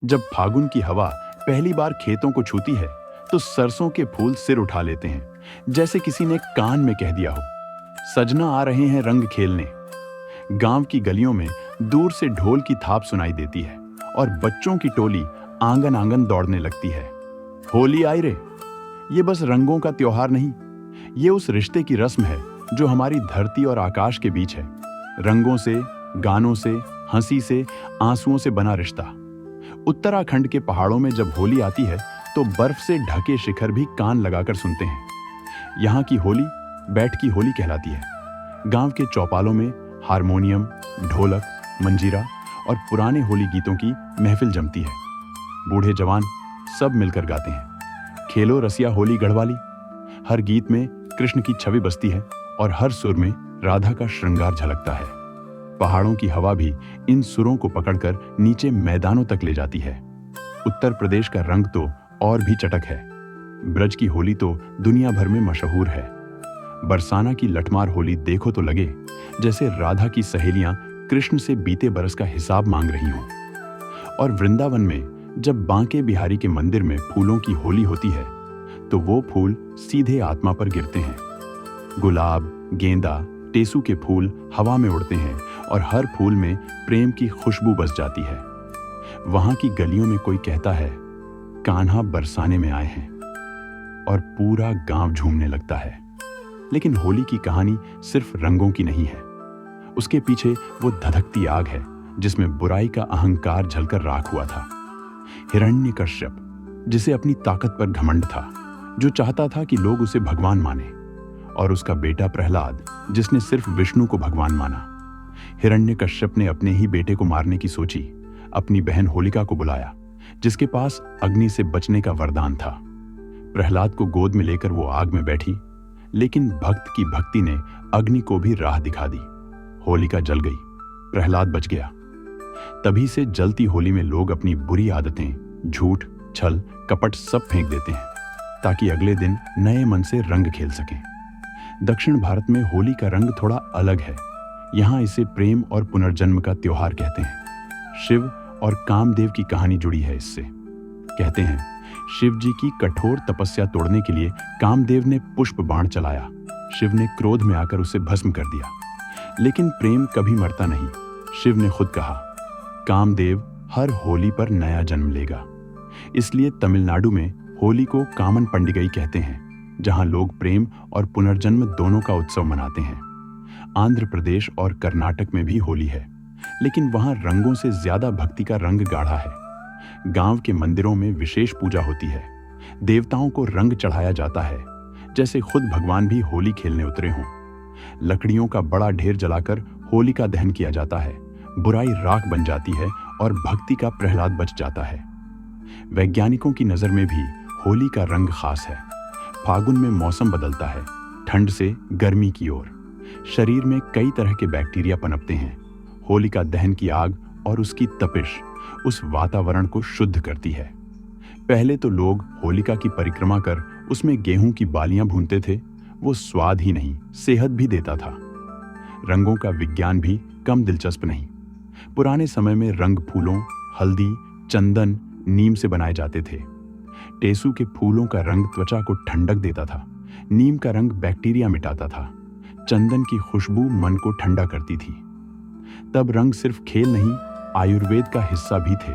जब फागुन की हवा पहली बार खेतों को छूती है तो सरसों के फूल सिर उठा लेते हैं, जैसे किसी ने कान में कह दिया हो, सजना आ रहे हैं रंग खेलने। गांव की गलियों में दूर से ढोल की थाप सुनाई देती है और बच्चों की टोली आंगन आंगन दौड़ने लगती है। होली आई रे। ये बस रंगों का त्योहार नहीं, ये उस रिश्ते की रस्म है जो हमारी धरती और आकाश के बीच है। रंगों से, गानों से, हंसी से, आंसुओं से बना रिश्ता। उत्तराखंड के पहाड़ों में जब होली आती है तो बर्फ से ढके शिखर भी कान लगाकर सुनते हैं। यहाँ की होली बैठ की होली कहलाती है। गांव के चौपालों में हारमोनियम, ढोलक, मंजीरा और पुराने होली गीतों की महफिल जमती है। बूढ़े जवान सब मिलकर गाते हैं, खेलो रसिया होली गढ़वाली। हर गीत में कृष्ण की छवि बसती है और हर सुर में राधा का श्रृंगार झलकता है। पहाड़ों की हवा भी इन सुरों को पकड़कर नीचे मैदानों तक ले जाती है। उत्तर प्रदेश का रंग तो और भी चटक है। ब्रज की होली तो दुनिया भर में मशहूर है। बरसाना की लठमार होली देखो तो लगे जैसे राधा की सहेलियां कृष्ण से बीते बरस का हिसाब मांग रही हों। और वृंदावन में जब बांके बिहारी के मंदिर में फूलों की होली होती है तो वो फूल सीधे आत्मा पर गिरते हैं। गुलाब, गेंदा, टेसू के फूल हवा में उड़ते हैं और हर फूल में प्रेम की खुशबू बस जाती है। वहां की गलियों में कोई कहता है, कान्हा बरसाने में आए हैं, और पूरा गांव झूमने लगता है। लेकिन होली की कहानी सिर्फ रंगों की नहीं है। उसके पीछे वो धधकती आग है जिसमें बुराई का अहंकार जलकर राख हुआ था। हिरण्यकश्यप, जिसे अपनी ताकत पर घमंड था, जो चाहता था कि लोग उसे भगवान माने, और उसका बेटा प्रहलाद, जिसने सिर्फ विष्णु को भगवान माना। हिरण्यकश्यप ने अपने ही बेटे को मारने की सोची। अपनी बहन होलिका को बुलाया, जिसके पास अग्नि से बचने का वरदान था। प्रहलाद को गोद में लेकर वो आग में बैठी, लेकिन भक्त की भक्ति ने अग्नि को भी राह दिखा दी। होलिका जल गई, प्रहलाद बच गया। तभी से जलती होली में लोग अपनी बुरी आदतें, झूठ, छल, कपट सब फेंक देते हैं, ताकि अगले दिन नए मन से रंग खेल सकें। दक्षिण भारत में होली का रंग थोड़ा अलग है। यहाँ इसे प्रेम और पुनर्जन्म का त्योहार कहते हैं। शिव और कामदेव की कहानी जुड़ी है इससे। कहते हैं, शिव जी की कठोर तपस्या तोड़ने के लिए कामदेव ने पुष्प बाण चलाया। शिव ने क्रोध में आकर उसे भस्म कर दिया। लेकिन प्रेम कभी मरता नहीं। शिव ने खुद कहा, कामदेव हर होली पर नया जन्म लेगा। इसलिए तमिलनाडु में होली को कामन पंडिगई कहते हैं, जहां लोग प्रेम और पुनर्जन्म दोनों का उत्सव मनाते हैं। आंध्र प्रदेश और कर्नाटक में भी होली है, लेकिन वहां रंगों से ज्यादा भक्ति का रंग गाढ़ा है। गांव के मंदिरों में विशेष पूजा होती है। देवताओं को रंग चढ़ाया जाता है, जैसे खुद भगवान भी होली खेलने उतरे हों। लकड़ियों का बड़ा ढेर जलाकर होली का दहन किया जाता है। बुराई राख बन जाती है और भक्ति का प्रहलाद बच जाता है। वैज्ञानिकों की नजर में भी होली का रंग खास है। फागुन में मौसम बदलता है, ठंड से गर्मी की ओर। शरीर में कई तरह के बैक्टीरिया पनपते हैं। होलिका दहन की आग और उसकी तपिश उस वातावरण को शुद्ध करती है। पहले तो लोग होलिका की परिक्रमा कर उसमें गेहूं की बालियां भूनते थे। वो स्वाद ही नहीं, सेहत भी देता था। रंगों का विज्ञान भी कम दिलचस्प नहीं। पुराने समय में रंग फूलों, हल्दी, चंदन, नीम से बनाए जाते थे। टेसू के फूलों का रंग त्वचा को ठंडक देता था। नीम का रंग बैक्टीरिया मिटाता था। चंदन की खुशबू मन को ठंडा करती थी। तब रंग सिर्फ खेल नहीं, आयुर्वेद का हिस्सा भी थे।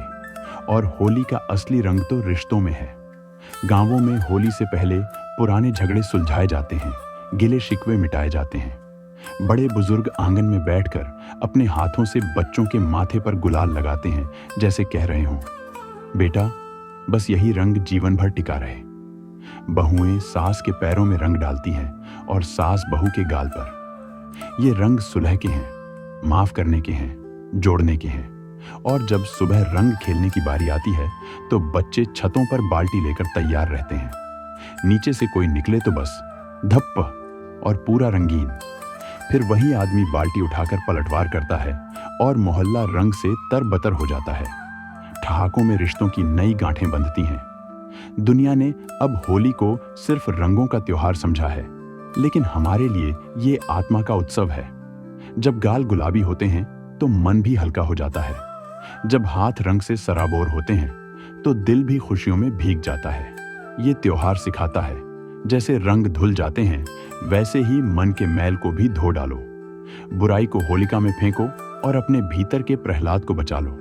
और होली का असली रंग तो रिश्तों में है। गांवों में होली से पहले पुराने झगड़े सुलझाए जाते हैं, गिले शिकवे मिटाए जाते हैं। बड़े बुजुर्ग आंगन में बैठकर अपने हाथों से बच्चों के माथे पर गुलाल लगाते हैं, जैसे कह रहे हों, बेटा बस यही रंग जीवन भर टिका रहे। बहुएं सास के पैरों में रंग डालती हैं और सास बहू के गाल पर। ये रंग सुलह के हैं, माफ करने के हैं, जोड़ने के हैं। और जब सुबह रंग खेलने की बारी आती है तो बच्चे छतों पर बाल्टी लेकर तैयार रहते हैं। नीचे से कोई निकले तो बस धप्प और पूरा रंगीन। फिर वही आदमी बाल्टी उठाकर पलटवार करता है और मोहल्ला रंग से तरबतर हो जाता है। ठहाकों में रिश्तों की नई गांठें बंधती हैं। दुनिया ने अब होली को सिर्फ रंगों का त्योहार समझा है, लेकिन हमारे लिए ये आत्मा का उत्सव है। जब गाल गुलाबी होते हैं तो मन भी हल्का हो जाता है। जब हाथ रंग से सराबोर होते हैं तो दिल भी खुशियों में भीग जाता है। ये त्योहार सिखाता है, जैसे रंग धुल जाते हैं वैसे ही मन के मैल को भी धो डालो। बुराई को होलिका में फेंको और अपने भीतर के प्रहलाद को बचा लो।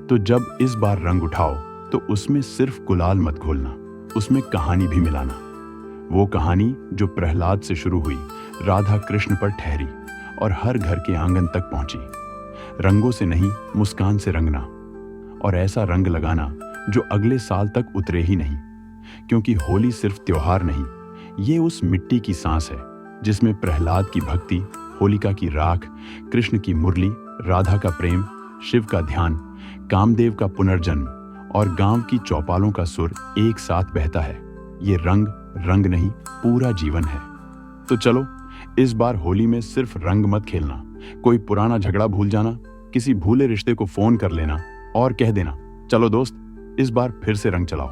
तो जब इस बार रंग उठाओ तो उसमें सिर्फ गुलाल मत घोलना, उसमें कहानी भी मिलाना। वो कहानी जो प्रहलाद से शुरू हुई, राधा कृष्ण पर ठहरी और हर घर के आंगन तक पहुंची। रंगों से नहीं, मुस्कान से रंगना, और ऐसा रंग लगाना जो अगले साल तक उतरे ही नहीं। क्योंकि होली सिर्फ त्योहार नहीं, ये उस मिट्टी की सांस है जिसमें प्रहलाद की भक्ति, होलिका की राख, कृष्ण की मुरली, राधा का प्रेम, शिव का ध्यान, कामदेव का पुनर्जन्म और गांव की चौपालों का सुर एक साथ बहता है। ये रंग रंग नहीं, पूरा जीवन है। तो चलो, इस बार होली में सिर्फ रंग मत खेलना, कोई पुराना झगड़ा भूल जाना, किसी भूले रिश्ते को फोन कर लेना और कह देना, चलो दोस्त, इस बार फिर से रंग चलाओ।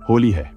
होली है,